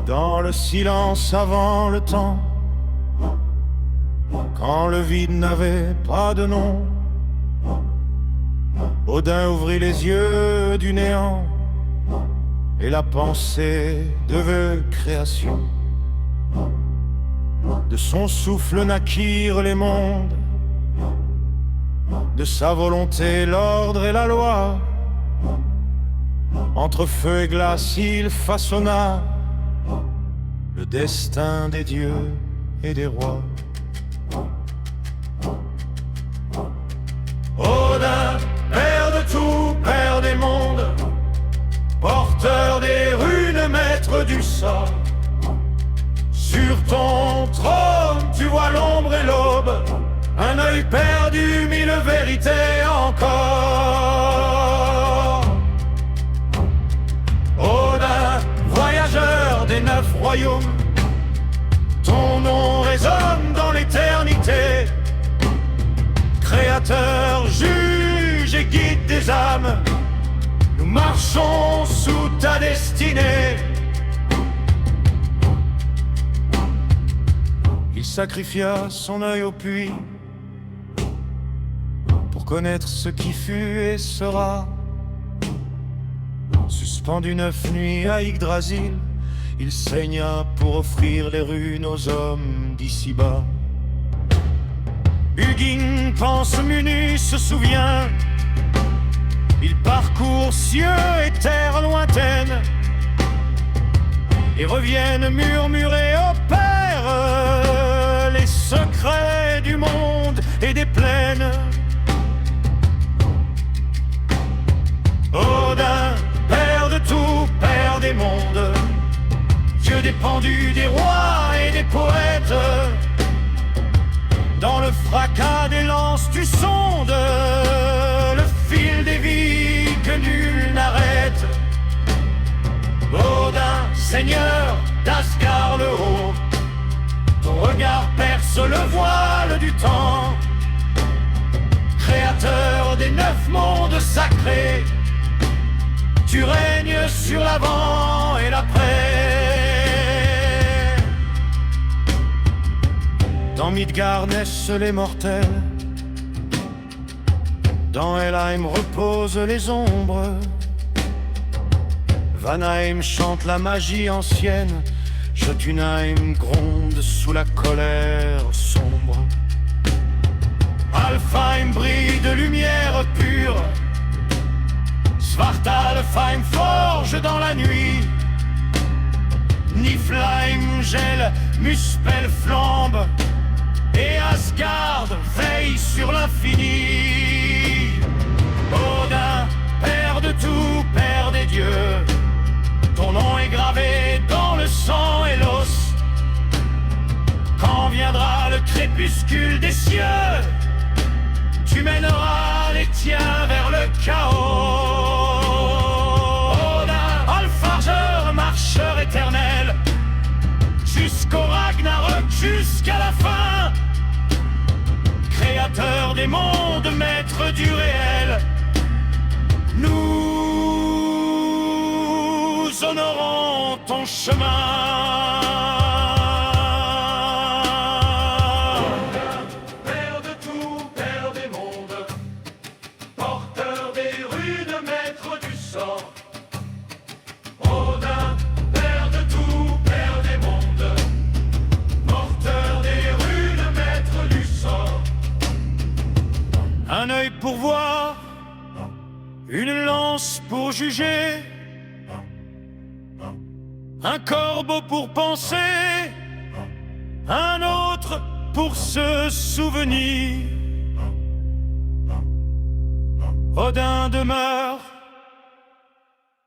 Dans le silence avant le temps, quand le vide n'avait pas de nom, Odin ouvrit les yeux du néant, et la pensée devint création. De son souffle naquirent les mondes, de sa volonté l'ordre et la loi. Entre feu et glace il façonna le destin des dieux et des rois. Odin, père de tout, père des mondes, porteur des runes, maître du sort. Sur ton trône, tu vois l'ombre et l'aube, un œil perdu, mille vérités encore. Odin, voyageur des 9 royaumes, ton nom résonne dans l'éternité. Créateur, juge et guide des âmes, nous marchons sous ta destinée. Il sacrifia son œil au puits pour connaître ce qui fut et sera. Suspendu 9 nuits à Yggdrasil, il saigna pour offrir les runes aux hommes d'ici-bas. Hugin pense, Munu se souvient, il parcourt cieux et terres lointaines, et reviennent murmurer au Père les secrets du monde et des plaines. Odin, père de tout, père des mondes, Dieu dépendu des rois et des poètes. Dans le fracas des lances tu sondes le fil des vies que nul n'arrête. Odin, seigneur d'Asgard le haut, ton regard perce le voile du temps. Créateur des 9 mondes sacrés, tu règnes sur l'avant et l'après. Dans Midgard naissent les mortels, dans Helheim reposent les ombres. Vanheim chante la magie ancienne, Jotunheim gronde sous la colère sombre. Alfheim brille de lumière pure, Svartalfheim forge dans la nuit. Niflheim gèle, Muspel flambe, et Asgard veille sur l'infini. Odin, père de tout, père des dieux, ton nom est gravé dans le sang et l'os. Quand viendra le crépuscule des cieux, tu mèneras les tiens vers le chaos. Odin, alfargeur, marcheur éternel, jusqu'au Ragnarök, jusqu'à la fin. Créateur des mondes, maître du réel, nous honorons ton chemin. Père de tout, père des mondes, porteur des runes, maître du sort. Odin, père de tout, père des mondes, porteur des runes, maître du sort. Un œil pour voir, une lance pour juger, un corbeau pour penser, un autre pour se souvenir. Odin demeure